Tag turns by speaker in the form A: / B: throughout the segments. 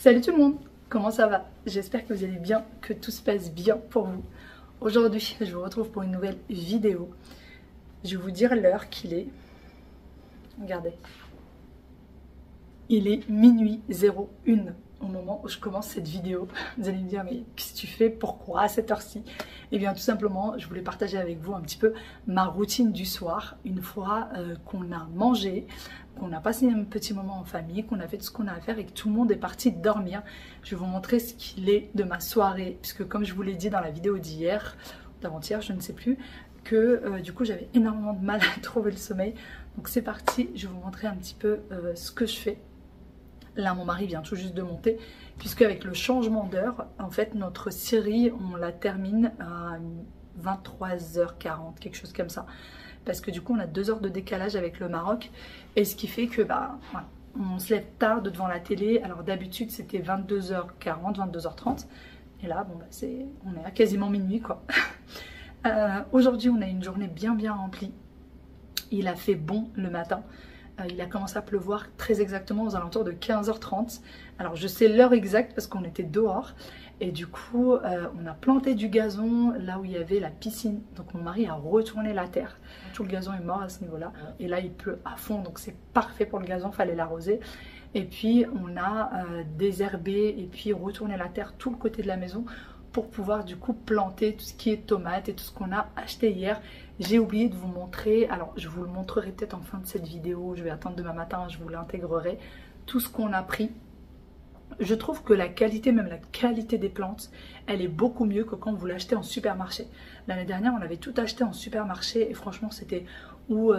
A: Salut tout le monde, comment ça va? J'espère que vous allez bien, que tout se passe bien pour vous. Aujourd'hui, je vous retrouve pour une nouvelle vidéo. Je vais vous dire l'heure qu'il est. Regardez. Il est minuit 01 au moment où je commence cette vidéo. Vous allez me dire, mais qu'est-ce que tu fais? Pourquoi à cette heure-ci? Eh bien, tout simplement, je voulais partager avec vous un petit peu ma routine du soir. Une fois qu'on a mangé, qu'on a passé un petit moment en famille, qu'on a fait tout ce qu'on a à faire et que tout le monde est parti dormir. Je vais vous montrer ce qu'il est de ma soirée. Puisque comme je vous l'ai dit dans la vidéo d'hier, d'avant-hier, je ne sais plus, que du coup j'avais énormément de mal à trouver le sommeil. Donc c'est parti, je vais vous montrer un petit peu ce que je fais. Là, mon mari vient tout juste de monter, puisque avec le changement d'heure, en fait, notre série, on la termine à 23h40, quelque chose comme ça. Parce que du coup, on a 2 heures de décalage avec le Maroc, et ce qui fait que, voilà, on se lève tard devant la télé. Alors d'habitude, c'était 22h40, 22h30, et là, bon, on est à quasiment minuit, quoi. Aujourd'hui, on a une journée bien remplie. Il a fait bon le matin. Il a commencé à pleuvoir très exactement aux alentours de 15h30. Alors je sais l'heure exacte parce qu'on était dehors. Et du coup, on a planté du gazon là où il y avait la piscine. Donc mon mari a retourné la terre. Tout le gazon est mort à ce niveau-là. Et là, il pleut à fond. Donc c'est parfait pour le gazon, il fallait l'arroser. Et puis on a désherbé et puis retourné la terre tout le côté de la maison pour pouvoir du coup planter tout ce qui est tomates et tout ce qu'on a acheté hier. J'ai oublié de vous montrer, alors je vous le montrerai peut-être en fin de cette vidéo, je vais attendre demain matin, je vous l'intégrerai, tout ce qu'on a pris. Je trouve que la qualité, même la qualité des plantes, elle est beaucoup mieux que quand vous l'achetez en supermarché. L'année dernière, on avait tout acheté en supermarché et franchement, c'était où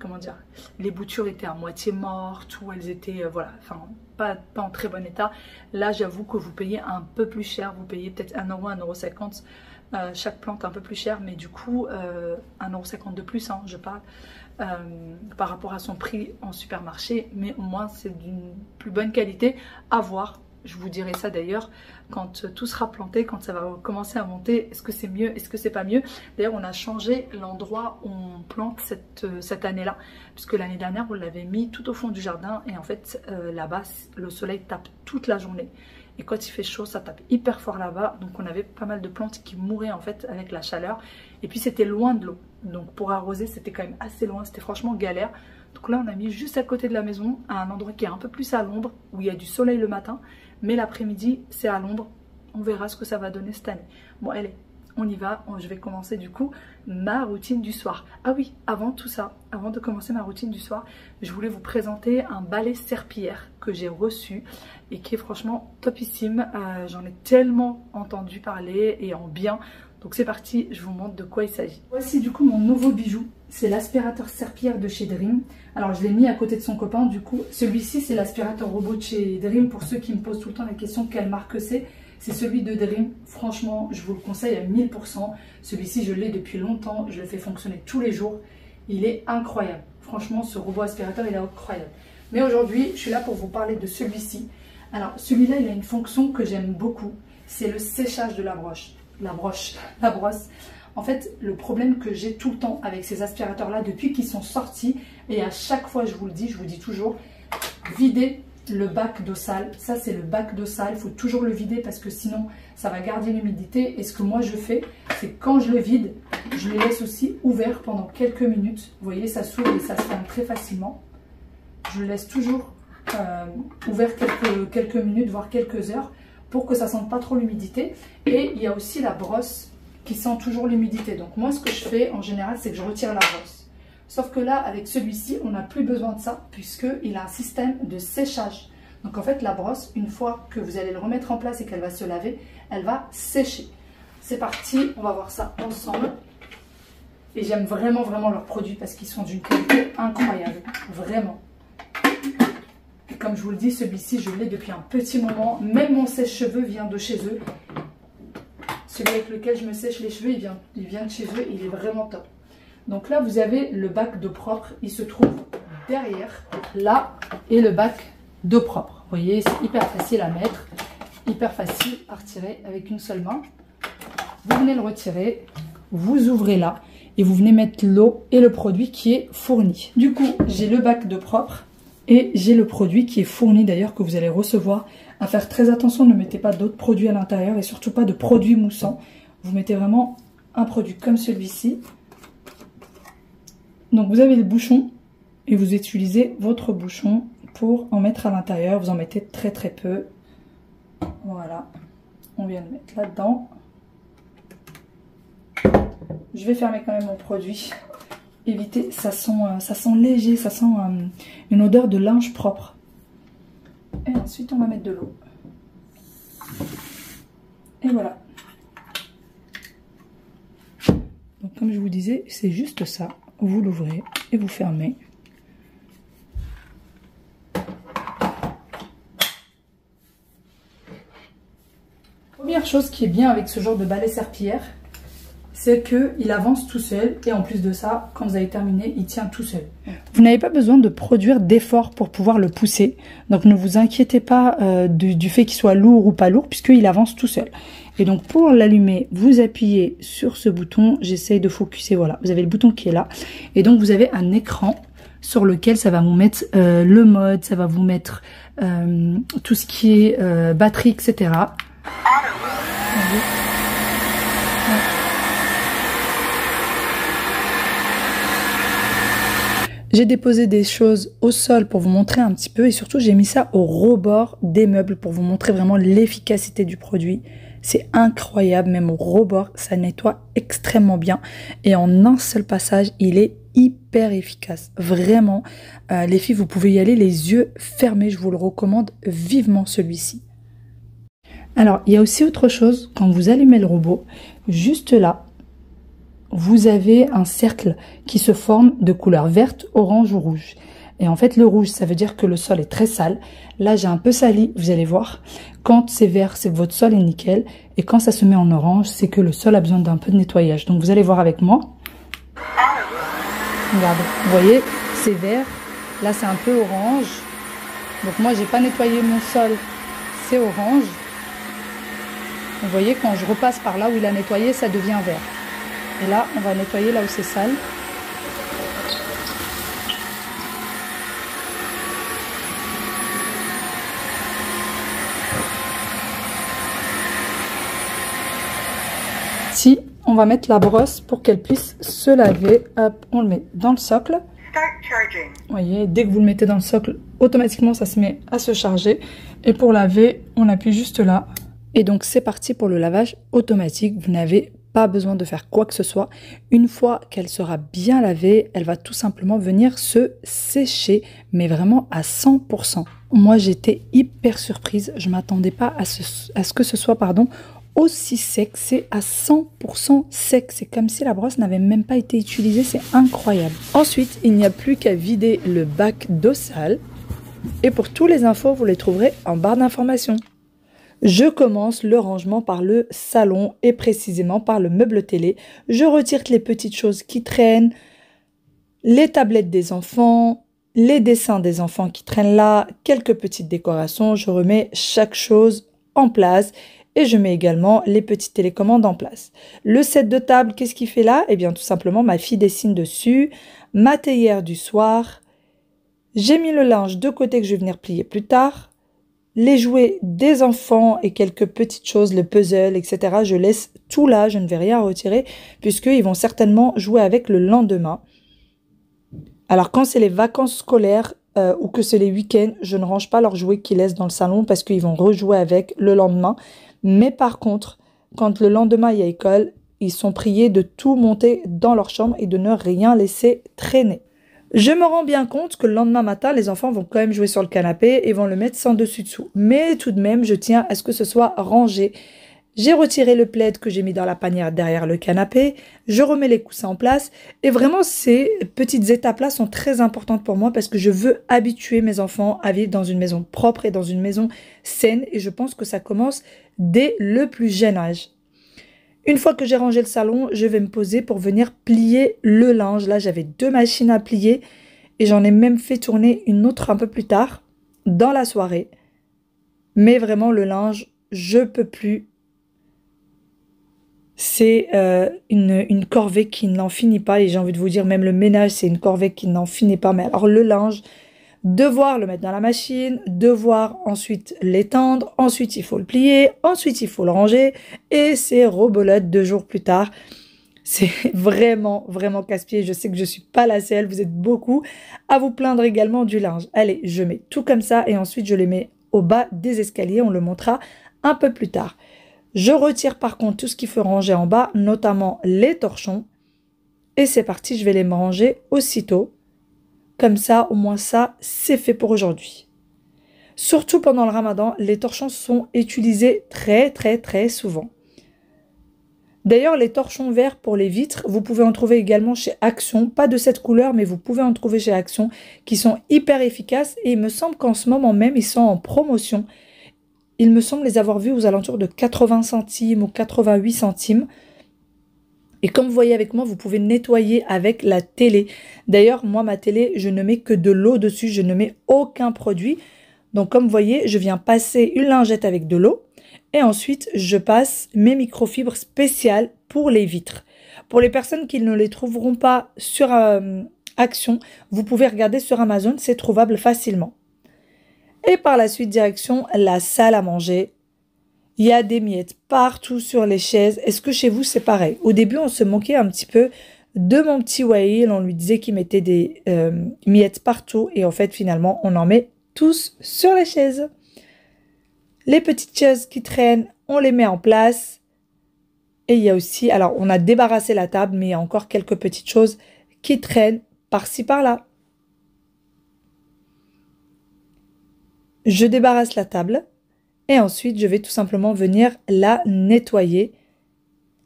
A: comment dire, les boutures étaient à moitié mortes, où elles étaient, voilà, enfin, pas en très bon état. Là, j'avoue que vous payez un peu plus cher, vous payez peut-être 1 euro, 1,50 €. Chaque plante un peu plus cher, mais du coup 1,50 € de plus, hein, je parle, par rapport à son prix en supermarché, mais au moins c'est d'une plus bonne qualité à voir. Je vous dirai ça d'ailleurs quand tout sera planté, quand ça va commencer à monter. Est-ce que c'est mieux, est-ce que c'est pas mieux? D'ailleurs, on a changé l'endroit où on plante cette année-là, puisque l'année dernière, on l'avait mis tout au fond du jardin et en fait là-bas, le soleil tape toute la journée. Et quand il fait chaud, ça tape hyper fort là-bas. Donc on avait pas mal de plantes qui mouraient en fait avec la chaleur. Et puis c'était loin de l'eau. Donc pour arroser, c'était quand même assez loin. C'était franchement galère. Donc là, on a mis juste à côté de la maison, à un endroit qui est un peu plus à l'ombre, où il y a du soleil le matin. Mais l'après-midi, c'est à l'ombre. On verra ce que ça va donner cette année. Bon, allez, on y va. Je vais commencer du coup ma routine du soir. Ah oui, avant tout ça, avant de commencer ma routine du soir, je voulais vous présenter un balai serpillière que j'ai reçu et qui est franchement topissime. J'en ai tellement entendu parler et en bien. Donc c'est parti, je vous montre de quoi il s'agit. Voici du coup mon nouveau bijou. C'est l'aspirateur serpillière de chez Dream. Alors je l'ai mis à côté de son copain du coup. Celui-ci c'est l'aspirateur robot de chez Dream. Pour ceux qui me posent tout le temps la question quelle marque c'est celui de Dream. Franchement, je vous le conseille à 1000%. Celui-ci, je l'ai depuis longtemps. Je le fais fonctionner tous les jours. Il est incroyable. Franchement, ce robot aspirateur, il est incroyable. Mais aujourd'hui, je suis là pour vous parler de celui-ci. Alors, celui-là, il a une fonction que j'aime beaucoup. C'est le séchage de la brosse. En fait, le problème que j'ai tout le temps avec ces aspirateurs-là, depuis qu'ils sont sortis, et à chaque fois, je vous le dis toujours, videz le bac d'eau sale. Ça, c'est le bac d'eau sale. Il faut toujours le vider parce que sinon, ça va garder l'humidité. Et ce que moi, je fais, c'est quand je le vide, je le laisse aussi ouvert pendant quelques minutes. Vous voyez, ça s'ouvre et ça se ferme très facilement. Je le laisse toujours ouvert quelques minutes, voire quelques heures, pour que ça ne sente pas trop l'humidité. Et il y a aussi la brosse qui sent toujours l'humidité. Donc moi, ce que je fais en général, c'est que je retire la brosse. Sauf que là, avec celui-ci, on n'a plus besoin de ça puisqu'il a un système de séchage. Donc en fait, la brosse, une fois que vous allez le remettre en place et qu'elle va se laver, elle va sécher. C'est parti, on va voir ça ensemble. Et j'aime vraiment leurs produits parce qu'ils sont d'une qualité incroyable. Vraiment. Et comme je vous le dis, celui-ci, je l'ai depuis un petit moment. Même mon sèche-cheveux vient de chez eux. Celui avec lequel je me sèche les cheveux, il vient de chez eux. Il est vraiment top. Donc là, vous avez le bac d'eau propre. Il se trouve derrière, là, et le bac d'eau propre. Vous voyez, c'est hyper facile à mettre, hyper facile à retirer avec une seule main. Vous venez le retirer, vous ouvrez là, et vous venez mettre l'eau et le produit qui est fourni. Du coup, j'ai le bac d'eau propre. Et j'ai le produit qui est fourni d'ailleurs, que vous allez recevoir. À faire très attention, ne mettez pas d'autres produits à l'intérieur et surtout pas de produits moussants. Vous mettez vraiment un produit comme celui-ci. Donc vous avez le bouchon et vous utilisez votre bouchon pour en mettre à l'intérieur. Vous en mettez très très peu. Voilà, on vient de mettre là-dedans. Je vais fermer quand même mon produit. Évitez, ça sent léger, ça sent une odeur de linge propre. Et ensuite on va mettre de l'eau. Et voilà. Donc comme je vous disais, c'est juste ça. Vous l'ouvrez et vous fermez. Première chose qui est bien avec ce genre de balai serpillière, c'est qu'il avance tout seul et en plus de ça, quand vous avez terminé, il tient tout seul. Vous n'avez pas besoin de produire d'efforts pour pouvoir le pousser. Donc ne vous inquiétez pas du fait qu'il soit lourd ou pas lourd puisqu'il avance tout seul. Et donc pour l'allumer, vous appuyez sur ce bouton. J'essaye de focuser, voilà. Vous avez le bouton qui est là. Et donc vous avez un écran sur lequel ça va vous mettre le mode, ça va vous mettre tout ce qui est batterie, etc. J'ai déposé des choses au sol pour vous montrer un petit peu et surtout j'ai mis ça au rebord des meubles pour vous montrer vraiment l'efficacité du produit. C'est incroyable, même au rebord, ça nettoie extrêmement bien et en un seul passage, il est hyper efficace. Vraiment, les filles, vous pouvez y aller les yeux fermés, je vous le recommande vivement celui-ci. Alors, il y a aussi autre chose, quand vous allumez le robot, juste là, vous avez un cercle qui se forme de couleur verte, orange ou rouge. Et en fait, le rouge, ça veut dire que le sol est très sale. Là, j'ai un peu sali, vous allez voir. Quand c'est vert, c'est que votre sol est nickel. Et quand ça se met en orange, c'est que le sol a besoin d'un peu de nettoyage. Donc, vous allez voir avec moi. Regardez, vous voyez, c'est vert. Là, c'est un peu orange. Donc, moi, j'ai pas nettoyé mon sol. C'est orange. Vous voyez, quand je repasse par là où il a nettoyé, ça devient vert. Et là, on va nettoyer là où c'est sale. Ici, on va mettre la brosse pour qu'elle puisse se laver. Hop, on le met dans le socle. Vous voyez, dès que vous le mettez dans le socle, automatiquement, ça se met à se charger. Et pour laver, on appuie juste là. Et donc, c'est parti pour le lavage automatique. Vous n'avez pas besoin de faire quoi que ce soit. Une fois qu'elle sera bien lavée, elle va tout simplement venir se sécher, mais vraiment à 100%. Moi, j'étais hyper surprise. Je ne m'attendais pas à ce que ce soit, aussi sec. C'est à 100% sec. C'est comme si la brosse n'avait même pas été utilisée. C'est incroyable. Ensuite, il n'y a plus qu'à vider le bac d'eau sale. Et pour toutes les infos, vous les trouverez en barre d'informations. Je commence le rangement par le salon et précisément par le meuble télé. Je retire les petites choses qui traînent, les tablettes des enfants, les dessins des enfants qui traînent là, quelques petites décorations. Je remets chaque chose en place et je mets également les petites télécommandes en place. Le set de table, qu'est-ce qu'il fait là? Eh bien tout simplement, ma fille dessine dessus, ma théière du soir. J'ai mis le linge de côté que je vais venir plier plus tard. Les jouets des enfants et quelques petites choses, le puzzle, etc. Je laisse tout là, je ne vais rien retirer puisqu'ils vont certainement jouer avec le lendemain. Alors quand c'est les vacances scolaires ou que c'est les week-ends, je ne range pas leurs jouets qu'ils laissent dans le salon parce qu'ils vont rejouer avec le lendemain. Mais par contre, quand le lendemain il y a école, ils sont priés de tout monter dans leur chambre et de ne rien laisser traîner. Je me rends bien compte que le lendemain matin, les enfants vont quand même jouer sur le canapé et vont le mettre sans dessus-dessous. Mais tout de même, je tiens à ce que ce soit rangé. J'ai retiré le plaid que j'ai mis dans la panière derrière le canapé. Je remets les coussins en place. Et vraiment, ces petites étapes-là sont très importantes pour moi parce que je veux habituer mes enfants à vivre dans une maison propre et dans une maison saine. Et je pense que ça commence dès le plus jeune âge. Une fois que j'ai rangé le salon, je vais me poser pour venir plier le linge. Là, j'avais 2 machines à plier et j'en ai même fait tourner une autre un peu plus tard dans la soirée. Mais vraiment, le linge, je peux plus. C'est une corvée qui n'en finit pas et j'ai envie de vous dire, même le ménage, c'est une corvée qui n'en finit pas. Mais alors le linge, devoir le mettre dans la machine, devoir ensuite l'étendre, ensuite il faut le plier, ensuite il faut le ranger et c'est rebelote 2 jours plus tard. C'est vraiment, vraiment casse-pied. Je sais que je suis pas la seule, vous êtes beaucoup à vous plaindre également du linge. Allez, je mets tout comme ça et ensuite je les mets au bas des escaliers. On le montrera un peu plus tard. Je retire par contre tout ce qu'il faut ranger en bas, notamment les torchons. Et c'est parti, je vais les ranger aussitôt. Comme ça, au moins ça, c'est fait pour aujourd'hui. Surtout pendant le ramadan, les torchons sont utilisés très, très, très souvent. D'ailleurs, les torchons verts pour les vitres, vous pouvez en trouver également chez Action. Pas de cette couleur, mais vous pouvez en trouver chez Action, qui sont hyper efficaces. Et il me semble qu'en ce moment même, ils sont en promotion. Il me semble les avoir vus aux alentours de 80 centimes ou 88 centimes. Et comme vous voyez avec moi, vous pouvez nettoyer avec la télé. D'ailleurs, moi, ma télé, je ne mets que de l'eau dessus. Je ne mets aucun produit. Donc, comme vous voyez, je viens passer une lingette avec de l'eau. Et ensuite, je passe mes microfibres spéciales pour les vitres. Pour les personnes qui ne les trouveront pas sur Action, vous pouvez regarder sur Amazon, c'est trouvable facilement. Et par la suite, direction la salle à manger. Il y a des miettes partout sur les chaises. Est-ce que chez vous, c'est pareil? Au début, on se moquait un petit peu de mon petit Wael. On lui disait qu'il mettait des miettes partout. Et en fait, finalement, on en met tous sur les chaises. Les petites chaises qui traînent, on les met en place. Et il y a aussi, alors on a débarrassé la table, mais il y a encore quelques petites choses qui traînent par-ci par-là. Je débarrasse la table et ensuite je vais tout simplement venir la nettoyer.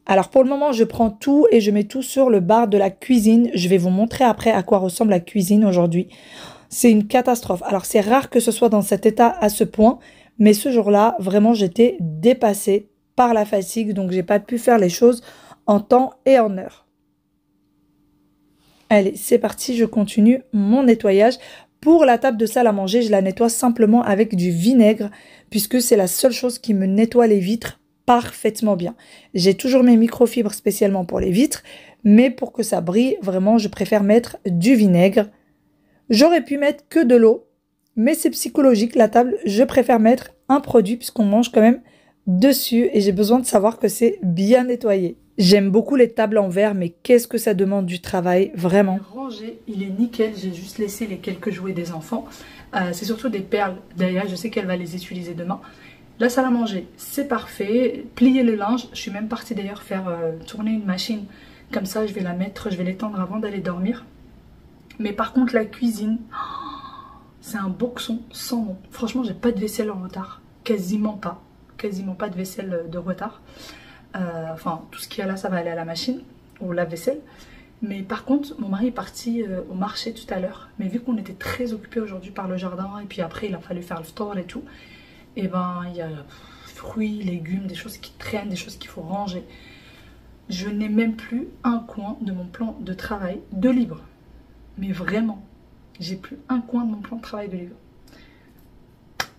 A: Alors pour le moment, je prends tout et je mets tout sur le bar de la cuisine. Je vais vous montrer après à quoi ressemble la cuisine aujourd'hui. C'est une catastrophe. Alors c'est rare que ce soit dans cet état à ce point. Mais ce jour-là, vraiment, j'étais dépassée par la fatigue. Donc, j'ai pas pu faire les choses en temps et en heure. Allez, c'est parti. Je continue mon nettoyage. Pour la table de salle à manger, je la nettoie simplement avec du vinaigre. Puisque c'est la seule chose qui me nettoie les vitres parfaitement bien. J'ai toujours mes microfibres spécialement pour les vitres. Mais pour que ça brille, vraiment, je préfère mettre du vinaigre. J'aurais pu mettre que de l'eau. Mais c'est psychologique, la table, je préfère mettre un produit puisqu'on mange quand même dessus et j'ai besoin de savoir que c'est bien nettoyé. J'aime beaucoup les tables en verre, mais qu'est-ce que ça demande du travail, vraiment. Le rangé, il est nickel, j'ai juste laissé les quelques jouets des enfants. C'est surtout des perles, d'ailleurs, je sais qu'elle va les utiliser demain. La salle à manger, c'est parfait. Plier le linge, je suis même partie d'ailleurs faire tourner une machine. Comme ça, je vais la mettre, je vais l'étendre avant d'aller dormir. Mais par contre, la cuisine... C'est un boxon sans nom. Franchement, j'ai pas de vaisselle en retard. Quasiment pas. Quasiment pas de vaisselle de retard. Enfin, tout ce qu'il y a là, ça va aller à la machine. Ou la vaisselle. Mais par contre, mon mari est parti au marché tout à l'heure. Mais vu qu'on était très occupés aujourd'hui par le jardin. Et puis après, il a fallu faire le store et tout. Et ben, il y a fruits, légumes, des choses qui traînent, des choses qu'il faut ranger. Je n'ai même plus un coin de mon plan de travail de libre. Mais vraiment. J'ai plus un coin de mon plan de travail de livre.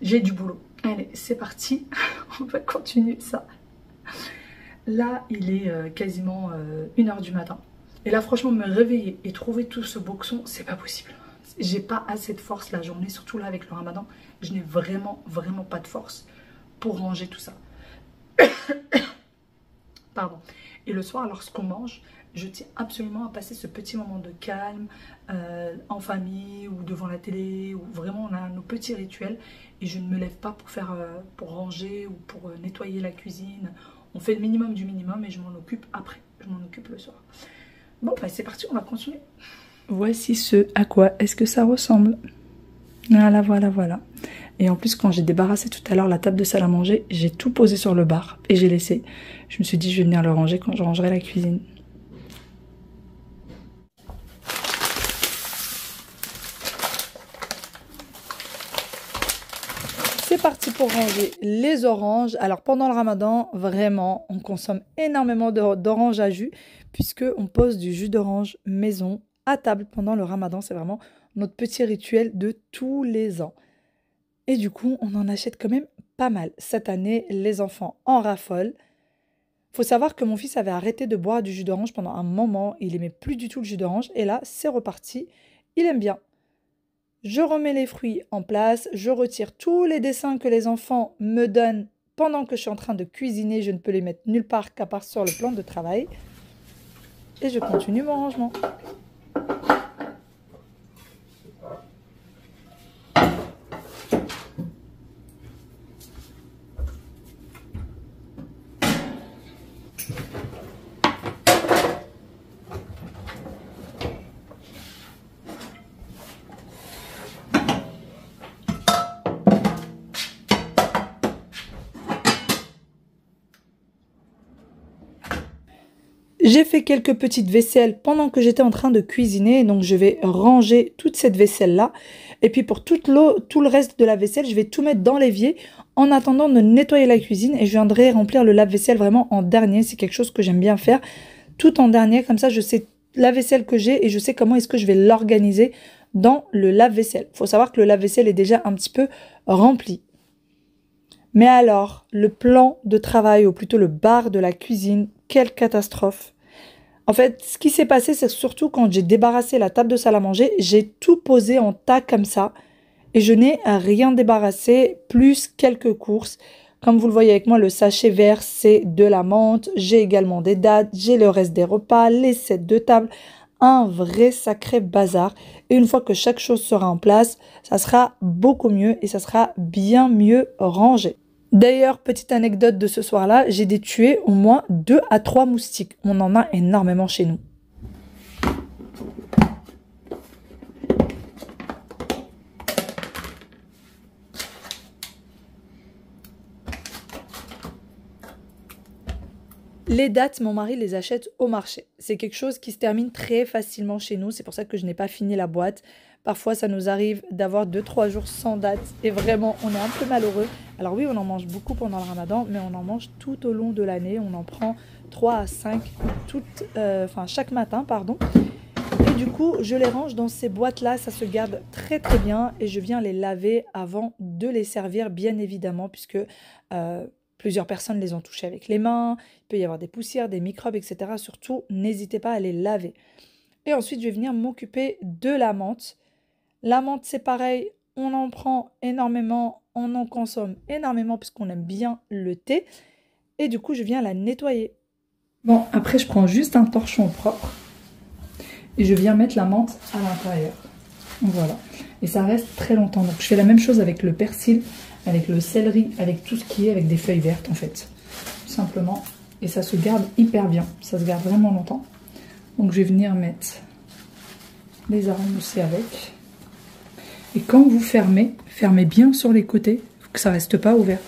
A: J'ai du boulot. Allez, c'est parti. On va continuer ça. Là, il est quasiment 1h du matin. Et là, franchement, me réveiller et trouver tout ce boxon, c'est pas possible. J'ai pas assez de force la journée, surtout là avec le ramadan. Je n'ai vraiment, vraiment pas de force pour ranger tout ça. Pardon. Et le soir, lorsqu'on mange, je tiens absolument à passer ce petit moment de calme en famille ou devant la télé, où vraiment on a nos petits rituels et je ne me lève pas pour ranger ou pour nettoyer la cuisine. On fait le minimum du minimum et je m'en occupe après, je m'en occupe le soir. Bon, bah, c'est parti, on va continuer. Voici ce à quoi est-ce que ça ressemble. Voilà, voilà, voilà. Et en plus, quand j'ai débarrassé tout à l'heure la table de salle à manger, j'ai tout posé sur le bar et j'ai laissé. Je me suis dit, je vais venir le ranger quand je rangerai la cuisine. C'est parti pour ranger les oranges. Alors pendant le ramadan, vraiment, on consomme énormément d'oranges à jus puisqu'on pose du jus d'orange maison à table pendant le ramadan. C'est vraiment notre petit rituel de tous les ans. Et du coup, on en achète quand même pas mal. Cette année, les enfants en raffolent. Faut savoir que mon fils avait arrêté de boire du jus d'orange pendant un moment. Il aimait plus du tout le jus d'orange. Et là, c'est reparti. Il aime bien. Je remets les fruits en place, je retire tous les dessins que les enfants me donnent pendant que je suis en train de cuisiner. Je ne peux les mettre nulle part qu'à part sur le plan de travail. Et je continue mon rangement. J'ai fait quelques petites vaisselles pendant que j'étais en train de cuisiner, donc je vais ranger toute cette vaisselle-là. Et puis pour toute l'eau, tout le reste de la vaisselle, je vais tout mettre dans l'évier en attendant de nettoyer la cuisine. Et je viendrai remplir le lave-vaisselle vraiment en dernier. C'est quelque chose que j'aime bien faire, tout en dernier. Comme ça, je sais la vaisselle que j'ai et je sais comment est-ce que je vais l'organiser dans le lave-vaisselle. Il faut savoir que le lave-vaisselle est déjà un petit peu rempli. Mais alors, le plan de travail, ou plutôt le bar de la cuisine, quelle catastrophe! En fait, ce qui s'est passé, c'est surtout quand j'ai débarrassé la table de salle à manger, j'ai tout posé en tas comme ça et je n'ai rien débarrassé, plus quelques courses. Comme vous le voyez avec moi, le sachet vert, c'est de la menthe. J'ai également des dattes, j'ai le reste des repas, les sets de table. Un vrai sacré bazar. Et une fois que chaque chose sera en place, ça sera beaucoup mieux et ça sera bien mieux rangé. D'ailleurs, petite anecdote de ce soir-là, j'ai dû tuer au moins 2 à 3 moustiques. On en a énormément chez nous. Les dattes, mon mari les achète au marché. C'est quelque chose qui se termine très facilement chez nous. C'est pour ça que je n'ai pas fini la boîte. Parfois, ça nous arrive d'avoir 2-3 jours sans date. Et vraiment, on est un peu malheureux. Alors oui, on en mange beaucoup pendant le ramadan, mais on en mange tout au long de l'année. On en prend 3 à 5 chaque matin, pardon. Et du coup, je les range dans ces boîtes-là. Ça se garde très très bien. Et je viens les laver avant de les servir, bien évidemment, puisque plusieurs personnes les ont touchées avec les mains. Il peut y avoir des poussières, des microbes, etc. Surtout, n'hésitez pas à les laver. Et ensuite, je vais venir m'occuper de la menthe. La menthe, c'est pareil, on en prend énormément, on en consomme énormément puisqu'on aime bien le thé. Et du coup, je viens la nettoyer. Bon, après, je prends juste un torchon propre et je viens mettre la menthe à l'intérieur. Voilà. Et ça reste très longtemps. Donc, je fais la même chose avec le persil, avec le céleri, avec tout ce qui est avec des feuilles vertes en fait. Tout simplement. Et ça se garde hyper bien. Ça se garde vraiment longtemps. Donc, je vais venir mettre les arômes aussi avec. Et quand vous fermez, fermez bien sur les côtés, faut que ça reste pas ouvert.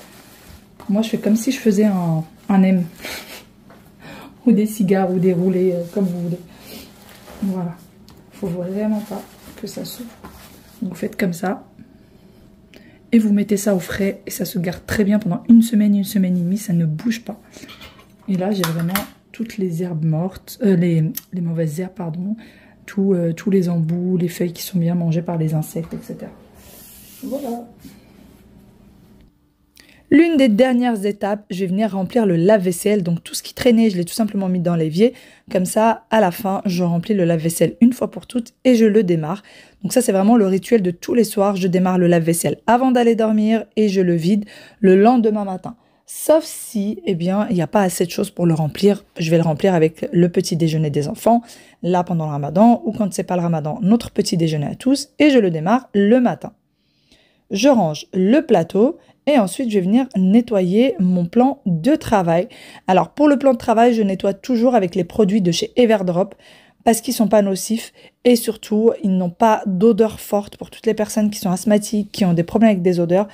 A: Moi, je fais comme si je faisais un M. Ou des cigares, ou des roulés, comme vous voulez. Voilà. Faut vraiment pas que ça s'ouvre. Vous faites comme ça. Et vous mettez ça au frais. Et ça se garde très bien pendant une semaine et demie. Ça ne bouge pas. Et là, j'ai vraiment toutes les herbes mortes. Les mauvaises herbes, pardon. Tous les embouts, les feuilles qui sont bien mangées par les insectes, etc. Voilà. L'une des dernières étapes, je vais venir remplir le lave-vaisselle. Donc tout ce qui traînait, je l'ai tout simplement mis dans l'évier. Comme ça, à la fin, je remplis le lave-vaisselle une fois pour toutes et je le démarre. Donc ça, c'est vraiment le rituel de tous les soirs. Je démarre le lave-vaisselle avant d'aller dormir et je le vide le lendemain matin. Sauf si, eh bien, il n'y a pas assez de choses pour le remplir. Je vais le remplir avec le petit déjeuner des enfants, là pendant le ramadan, ou quand c'est pas le ramadan, notre petit déjeuner à tous, et je le démarre le matin. Je range le plateau, et ensuite je vais venir nettoyer mon plan de travail. Alors pour le plan de travail, je nettoie toujours avec les produits de chez Everdrop, parce qu'ils ne sont pas nocifs, et surtout, ils n'ont pas d'odeur forte pour toutes les personnes qui sont asthmatiques, qui ont des problèmes avec des odeurs.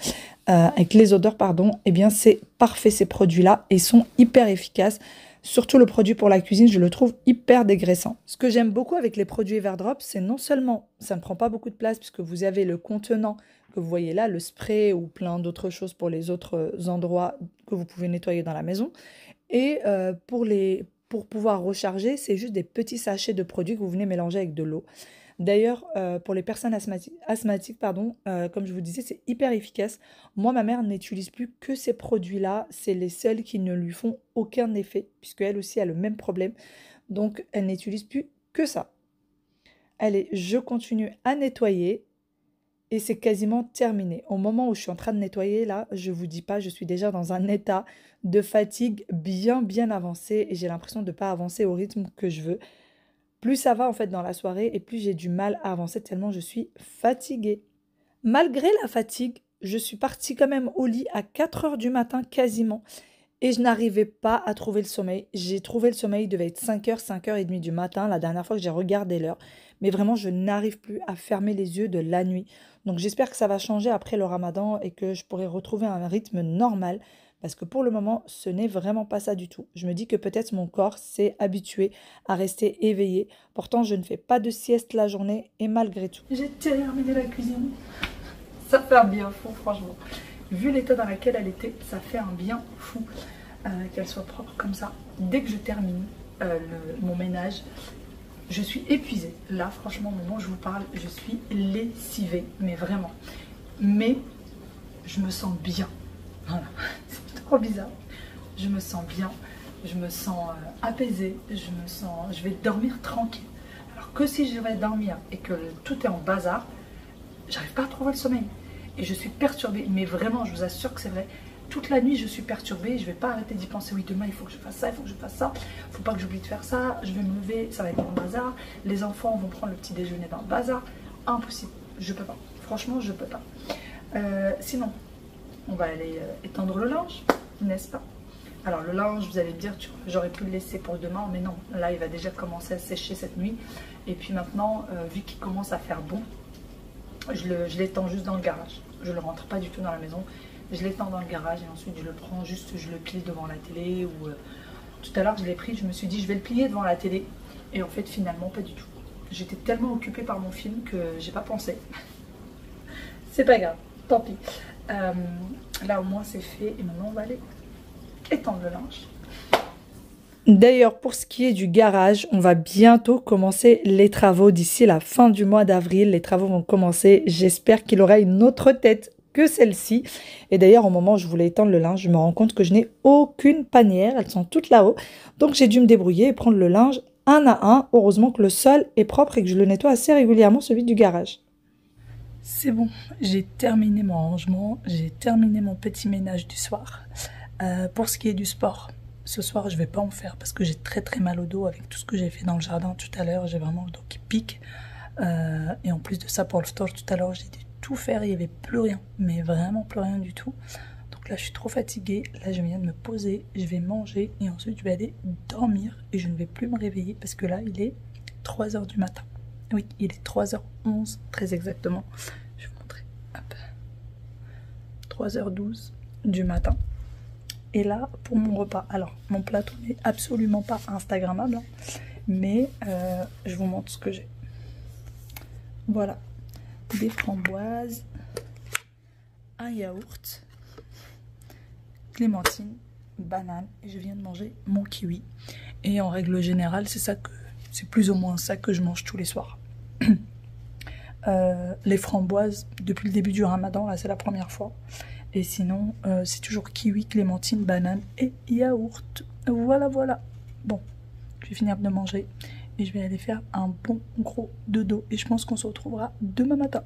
A: Avec les odeurs, pardon, eh bien c'est parfait ces produits-là et sont hyper efficaces. Surtout le produit pour la cuisine, je le trouve hyper dégraissant. Ce que j'aime beaucoup avec les produits Everdrop, c'est non seulement ça ne prend pas beaucoup de place puisque vous avez le contenant que vous voyez là, le spray ou plein d'autres choses pour les autres endroits que vous pouvez nettoyer dans la maison. Et pour pouvoir recharger, c'est juste des petits sachets de produits que vous venez mélanger avec de l'eau. D'ailleurs, pour les personnes asthmatiques, comme je vous disais, c'est hyper efficace. Moi, ma mère n'utilise plus que ces produits-là. C'est les seuls qui ne lui font aucun effet, puisqu'elle aussi a le même problème. Donc, elle n'utilise plus que ça. Allez, je continue à nettoyer. et c'est quasiment terminé. Au moment où je suis en train de nettoyer, là, je vous dis pas, je suis déjà dans un état de fatigue bien avancé et j'ai l'impression de ne pas avancer au rythme que je veux. Plus ça va en fait dans la soirée et plus j'ai du mal à avancer tellement je suis fatiguée. Malgré la fatigue, je suis partie quand même au lit à 4 heures du matin quasiment et je n'arrivais pas à trouver le sommeil. J'ai trouvé le sommeil, il devait être 5 heures, 5h30 du matin, la dernière fois que j'ai regardé l'heure. Mais vraiment, je n'arrive plus à fermer les yeux de la nuit. Donc j'espère que ça va changer après le ramadan et que je pourrai retrouver un rythme normal. Parce que pour le moment, ce n'est vraiment pas ça du tout. Je me dis que peut-être mon corps s'est habitué à rester éveillé. Pourtant, je ne fais pas de sieste la journée et malgré tout. J'ai terminé la cuisine. Ça fait un bien fou, franchement. Vu l'état dans lequel elle était, ça fait un bien fou qu'elle soit propre comme ça. Dès que je termine mon ménage, je suis épuisée. Là, franchement, au moment où je vous parle, je suis lessivée, mais vraiment. Mais je me sens bien. Voilà, c'est trop bizarre. Je me sens bien, je me sens apaisée, je vais dormir tranquille. Alors que si je vais dormir et que tout est en bazar, j'arrive pas à trouver le sommeil. Et je suis perturbée, mais vraiment, je vous assure que c'est vrai. Toute la nuit, je suis perturbée, je vais pas arrêter d'y penser. Oui, demain, il faut que je fasse ça, il faut que je fasse ça. Il faut pas que j'oublie de faire ça. Je vais me lever, ça va être dans le bazar. Les enfants vont prendre le petit déjeuner dans le bazar. Impossible, je peux pas. Franchement, je peux pas. Sinon, on va aller étendre le linge, n'est-ce pas? Alors le linge, vous allez me dire, j'aurais pu le laisser pour demain, mais non. Là, il va déjà commencer à sécher cette nuit. Et puis maintenant, vu qu'il commence à faire bon, je l'étends juste dans le garage. Je ne le rentre pas du tout dans la maison. Je l'étends dans le garage et ensuite je le prends, juste je le plie devant la télé. Ou tout à l'heure, je l'ai pris, je me suis dit, je vais le plier devant la télé. Et en fait, finalement, pas du tout. J'étais tellement occupée par mon film que j'ai pas pensé. C'est pas grave, tant pis. Là au moins c'est fait et maintenant on va aller étendre le linge. D'ailleurs pour ce qui est du garage, on va bientôt commencer les travaux d'ici la fin du mois d'avril. Les travaux vont commencer, j'espère qu'il aura une autre tête que celle-ci. Et d'ailleurs au moment où je voulais étendre le linge, je me rends compte que je n'ai aucune panière, elles sont toutes là-haut. Donc j'ai dû me débrouiller et prendre le linge un à un. Heureusement que le sol est propre et que je le nettoie assez régulièrement, celui du garage. C'est bon, j'ai terminé mon rangement, j'ai terminé mon petit ménage du soir. Pour ce qui est du sport, ce soir je vais pas en faire parce que j'ai très mal au dos avec tout ce que j'ai fait dans le jardin tout à l'heure. J'ai vraiment le dos qui pique. Et en plus de ça, pour le store tout à l'heure, j'ai dû tout faire, il n'y avait plus rien, mais vraiment plus rien du tout. Donc là je suis trop fatiguée, là je viens de me poser, je vais manger et ensuite je vais aller dormir et je ne vais plus me réveiller parce que là il est 3 h du matin. Oui, il est 3h11, très exactement. Je vais vous montrer. Hop. 3h12 du matin. Et là, pour mon repas, alors, mon plateau n'est absolument pas instagrammable, hein, mais je vous montre ce que j'ai. Voilà. Des framboises, un yaourt, clémentine, banane, et je viens de manger mon kiwi. Et en règle générale, c'est plus ou moins ça que je mange tous les soirs. Les framboises, depuis le début du ramadan, là c'est la première fois. Et sinon, c'est toujours kiwi, clémentine, banane et yaourt. Voilà. Bon, je vais finir de manger et je vais aller faire un bon gros dodo. Et je pense qu'on se retrouvera demain matin.